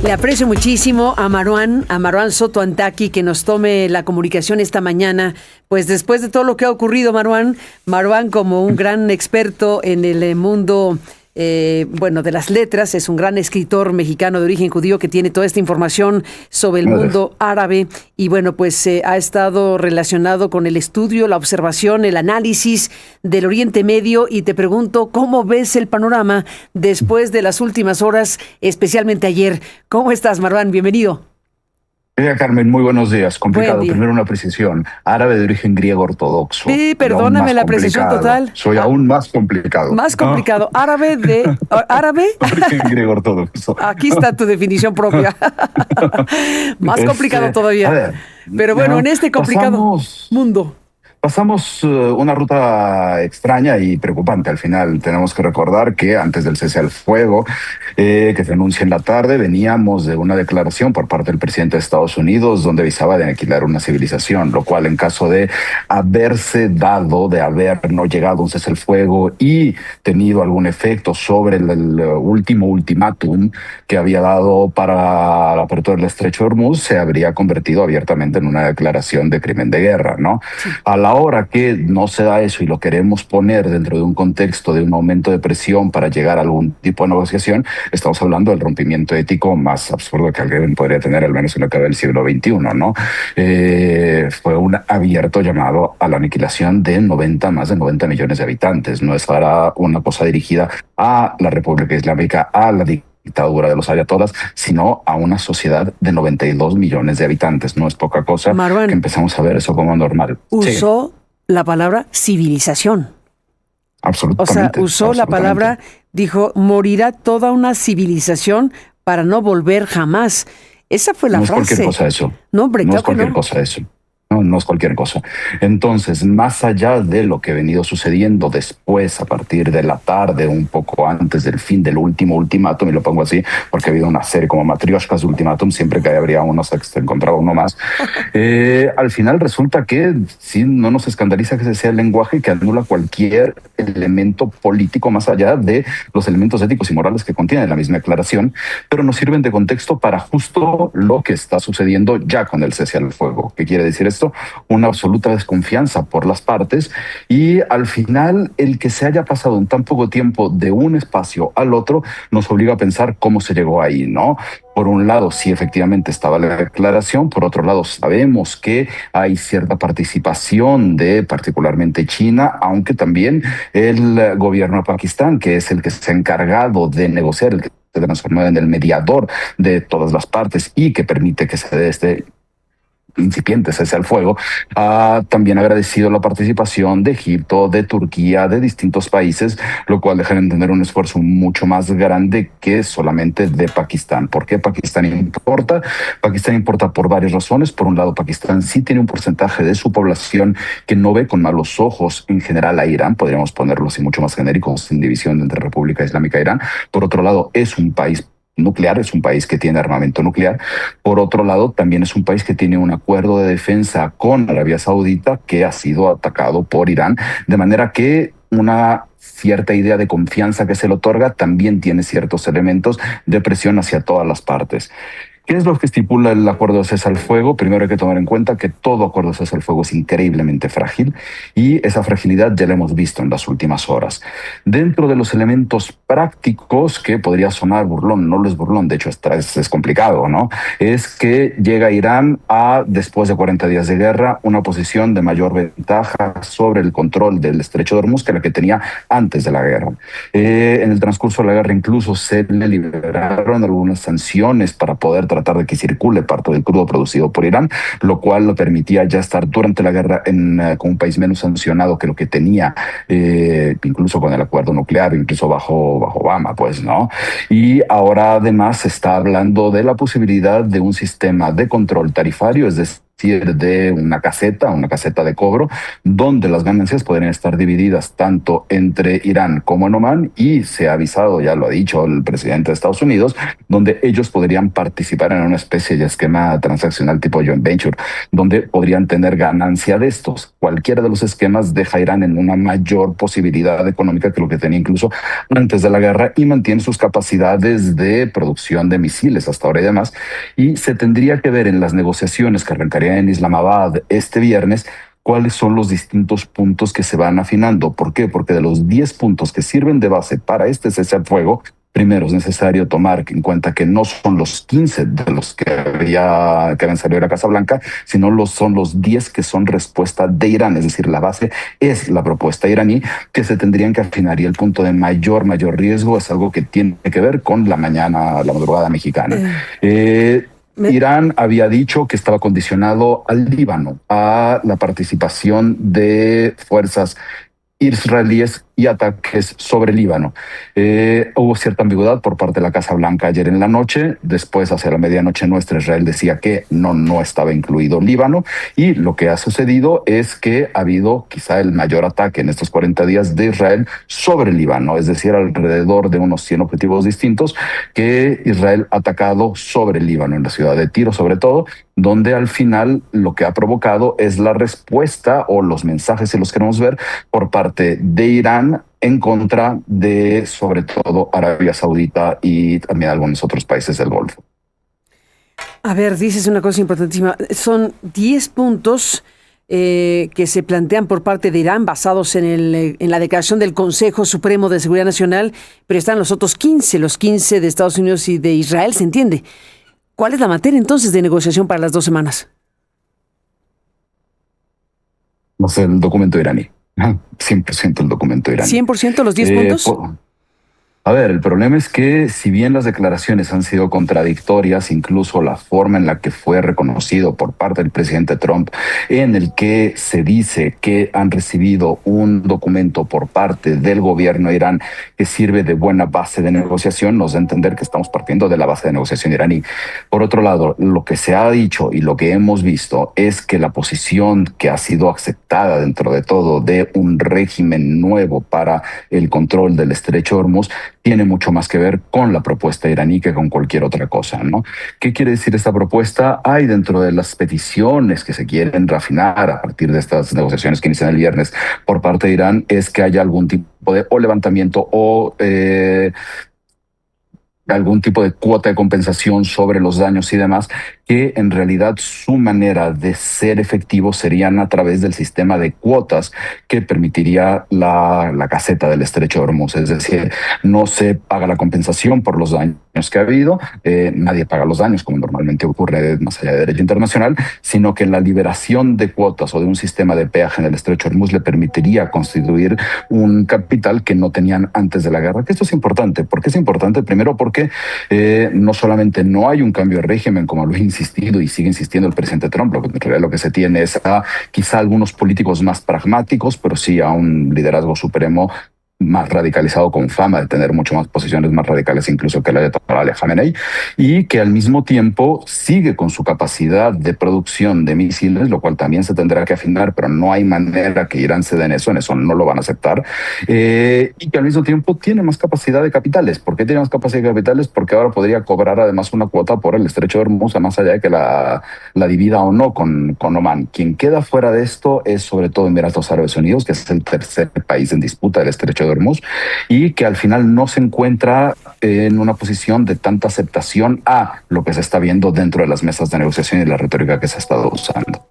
Le aprecio muchísimo a Marwan Soto Antaki, que nos tome la comunicación esta mañana. Pues después de todo lo que ha ocurrido, Marwan como un gran experto en el mundo de las letras, es un gran escritor mexicano de origen judío que tiene toda esta información sobre el mundo árabe y ha estado relacionado con el estudio, la observación, el análisis del Oriente Medio, y te pregunto, ¿cómo ves el panorama después de las últimas horas, especialmente ayer? ¿Cómo estás, Marwan? Bienvenido. Carmen, muy buenos días. Complicado. Primero una precisión. Árabe de origen griego ortodoxo. Sí, perdóname la precisión total. Soy aún más complicado. Más complicado. ¿No? Árabe de origen griego ortodoxo. Aquí está tu definición propia. Más complicado todavía. Ver, pero bueno, en este complicado mundo. Pasamos una ruta extraña y preocupante. Al final tenemos que recordar que antes del cese al fuego, que se anuncia en la tarde, veníamos de una declaración por parte del presidente de Estados Unidos donde avisaba de aniquilar una civilización, lo cual en caso de haberse dado, de haber no llegado a un cese al fuego y tenido algún efecto sobre el último ultimátum que había dado para la apertura del estrecho de Hormuz, se habría convertido abiertamente en una declaración de crimen de guerra, ¿no? Sí. A la hora que no se da eso y lo queremos poner dentro de un contexto de un aumento de presión para llegar a algún tipo de negociación, estamos hablando del rompimiento ético más absurdo que alguien podría tener, al menos en lo que va del siglo XXI, ¿no? Fue un abierto llamado a la aniquilación de más de 90 millones de habitantes. No es para una cosa dirigida a la República Islámica, a la dictadura de los ayatolás, sino a una sociedad de 92 millones de habitantes. No es poca cosa. Marwan, que empezamos a ver eso como normal. Usó la palabra civilización. Absolutamente. O sea, usó la palabra, dijo, morirá toda una civilización para no volver jamás. Esa fue la frase. No es cualquier cosa eso. No, hombre, no es cualquier cosa eso. No es cualquier cosa. Entonces, más allá de lo que ha venido sucediendo después, a partir de la tarde, un poco antes del fin del último ultimátum, y lo pongo así porque ha habido una serie como matrioshkas de ultimátum, siempre que habría uno se encontraba uno más, al final resulta que sí, no nos escandaliza que ese sea el lenguaje que anula cualquier elemento político más allá de los elementos éticos y morales que contiene la misma declaración, pero nos sirven de contexto para justo lo que está sucediendo ya con el cese al fuego. ¿Qué quiere decir esto? Una absoluta desconfianza por las partes, y al final el que se haya pasado en tan poco tiempo de un espacio al otro nos obliga a pensar cómo se llegó ahí, ¿no? Por un lado, sí, efectivamente estaba la declaración. Por otro lado, sabemos que hay cierta participación de particularmente China, aunque también el gobierno de Pakistán, que es el que se ha encargado de negociar, el que se transformó en el mediador de todas las partes y que permite que se dé este incipiente cese al fuego, ha también agradecido la participación de Egipto, de Turquía, de distintos países, lo cual deja de entender un esfuerzo mucho más grande que solamente de Pakistán. ¿Por qué Pakistán importa? Pakistán importa por varias razones. Por un lado, Pakistán sí tiene un porcentaje de su población que no ve con malos ojos en general a Irán, podríamos ponerlo así mucho más genérico, sin división entre República Islámica e Irán. Por otro lado, es un país nuclear, es un país que tiene armamento nuclear. Por otro lado, también es un país que tiene un acuerdo de defensa con Arabia Saudita que ha sido atacado por Irán, de manera que una cierta idea de confianza que se le otorga también tiene ciertos elementos de presión hacia todas las partes. ¿Qué es lo que estipula el acuerdo de cese al fuego? Primero hay que tomar en cuenta que todo acuerdo de cese al fuego es increíblemente frágil, y esa fragilidad ya la hemos visto en las últimas horas. Dentro de los elementos prácticos, que podría sonar burlón, no lo es burlón, de hecho es complicado, ¿no? Es que llega Irán a, después de 40 días de guerra, una posición de mayor ventaja sobre el control del estrecho de Hormuz que la que tenía antes de la guerra. En el transcurso de la guerra incluso se le liberaron algunas sanciones para poder tratar de que circule parte del crudo producido por Irán, lo cual lo permitía ya estar durante la guerra con un país menos sancionado que lo que tenía, incluso con el acuerdo nuclear, incluso bajo Obama, pues, ¿no? Y ahora además se está hablando de la posibilidad de un sistema de control tarifario, es decir, de una caseta de cobro, donde las ganancias podrían estar divididas tanto entre Irán como en Omán, y se ha avisado, ya lo ha dicho el presidente de Estados Unidos, donde ellos podrían participar en una especie de esquema transaccional tipo joint venture, donde podrían tener ganancia de estos. Cualquiera de los esquemas deja a Irán en una mayor posibilidad económica que lo que tenía incluso antes de la guerra, y mantiene sus capacidades de producción de misiles hasta ahora y demás. Y se tendría que ver en las negociaciones que arrancarían en Islamabad este viernes cuáles son los distintos puntos que se van afinando. ¿Por qué? Porque de los 10 puntos que sirven de base para este cese al fuego, primero es necesario tomar en cuenta que no son los 15 de los que habían salido de la Casa Blanca, sino son los 10 que son respuesta de Irán. Es decir, la base es la propuesta iraní, que se tendrían que afinar, y el punto de mayor riesgo es algo que tiene que ver con la madrugada mexicana. Irán había dicho que estaba condicionado al Líbano, a la participación de fuerzas israelíes y ataques sobre Líbano. Hubo cierta ambigüedad por parte de la Casa Blanca ayer en la noche. Después, hacia la medianoche nuestra, Israel decía que no estaba incluido Líbano. Y lo que ha sucedido es que ha habido quizá el mayor ataque en estos 40 días de Israel sobre Líbano, es decir, alrededor de unos 100 objetivos distintos que Israel ha atacado sobre Líbano, en la ciudad de Tiro sobre todo, donde al final lo que ha provocado es la respuesta, o los mensajes, si los queremos ver, por parte de Irán en contra de, sobre todo, Arabia Saudita y también algunos otros países del Golfo. A ver, dices una cosa importantísima. Son 10 puntos que se plantean por parte de Irán basados en la declaración del Consejo Supremo de Seguridad Nacional, pero están los otros 15, los 15 de Estados Unidos y de Israel, ¿se entiende? ¿Cuál es la materia entonces de negociación para las 2 semanas? No sé, el documento iraní. 100% el documento iraní. ¿100% los 10 puntos? A ver, el problema es que si bien las declaraciones han sido contradictorias, incluso la forma en la que fue reconocido por parte del presidente Trump, en el que se dice que han recibido un documento por parte del gobierno de Irán que sirve de buena base de negociación, nos da a entender que estamos partiendo de la base de negociación iraní. Por otro lado, lo que se ha dicho y lo que hemos visto es que la posición que ha sido aceptada dentro de todo de un régimen nuevo para el control del estrecho de Hormuz tiene mucho más que ver con la propuesta iraní que con cualquier otra cosa, ¿no? ¿Qué quiere decir esta propuesta? Hay dentro de las peticiones que se quieren refinar a partir de estas negociaciones que inician el viernes por parte de Irán, es que haya algún tipo de levantamiento o algún tipo de cuota de compensación sobre los daños y demás, que en realidad su manera de ser efectivo serían a través del sistema de cuotas que permitiría la caseta del estrecho de Hormuz. Es decir, no se paga la compensación por los daños que ha habido, nadie paga los daños como normalmente ocurre más allá de derecho internacional, sino que la liberación de cuotas o de un sistema de peaje en el estrecho de Hormuz le permitiría constituir un capital que no tenían antes de la guerra. Que esto es importante. ¿Por qué es importante? Primero porque no solamente no hay un cambio de régimen, como lo he insistido y sigue insistiendo el presidente Trump, en realidad lo que se tiene es a quizá algunos políticos más pragmáticos, pero sí a un liderazgo supremo más radicalizado, con fama de tener mucho más posiciones más radicales incluso que la de Ali Khamenei, y que al mismo tiempo sigue con su capacidad de producción de misiles, lo cual también se tendrá que afinar, pero no hay manera que Irán ceda en eso no lo van a aceptar, y que al mismo tiempo tiene más capacidad de capitales. ¿Por qué tiene más capacidad de capitales? Porque ahora podría cobrar además una cuota por el estrecho de Hormuz, más allá de que la divida o no con Omán. Quien queda fuera de esto es sobre todo Emiratos Árabes Unidos, que es el tercer país en disputa del estrecho de Hormuz, y que al final no se encuentra en una posición de tanta aceptación a lo que se está viendo dentro de las mesas de negociación y la retórica que se ha estado usando.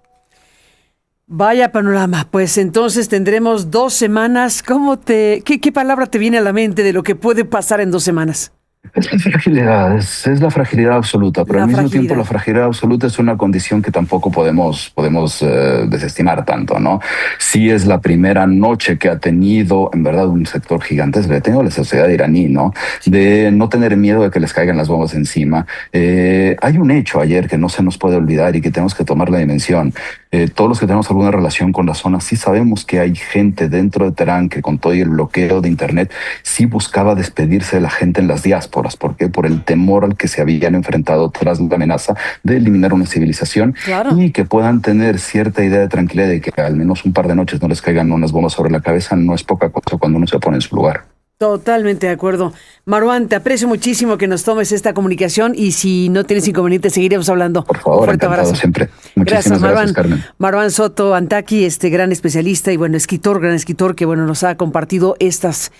Vaya panorama, pues entonces tendremos 2 semanas. ¿Qué palabra te viene a la mente de lo que puede pasar en 2 semanas? Es la fragilidad, es la fragilidad absoluta, pero al mismo tiempo la fragilidad absoluta es una condición que tampoco podemos desestimar tanto, ¿no? Sí es la primera noche que ha tenido, en verdad, un sector gigantesco, que ha tenido la sociedad iraní, ¿no? De no tener miedo de que les caigan las bombas encima. Hay un hecho ayer que no se nos puede olvidar y que tenemos que tomar la dimensión. Todos los que tenemos alguna relación con la zona sí sabemos que hay gente dentro de Teherán que, con todo el bloqueo de internet, sí buscaba despedirse de la gente en las diásporas. diásporas. ¿Por qué? Por el temor al que se habían enfrentado tras la amenaza de eliminar una civilización, Claro. y que puedan tener cierta idea de tranquilidad de que al menos un par de noches no les caigan unas bombas sobre la cabeza. No es poca cosa cuando uno se pone en su lugar. Totalmente de acuerdo. Marwan, te aprecio muchísimo que nos tomes esta comunicación y si no tienes inconveniente seguiremos hablando. Por Un favor, fuerte encantado abrazo. siempre. Gracias, Muchísimas Marwan. gracias, Carmen. Marwan Soto Antaki, gran especialista y gran escritor que nos ha compartido estas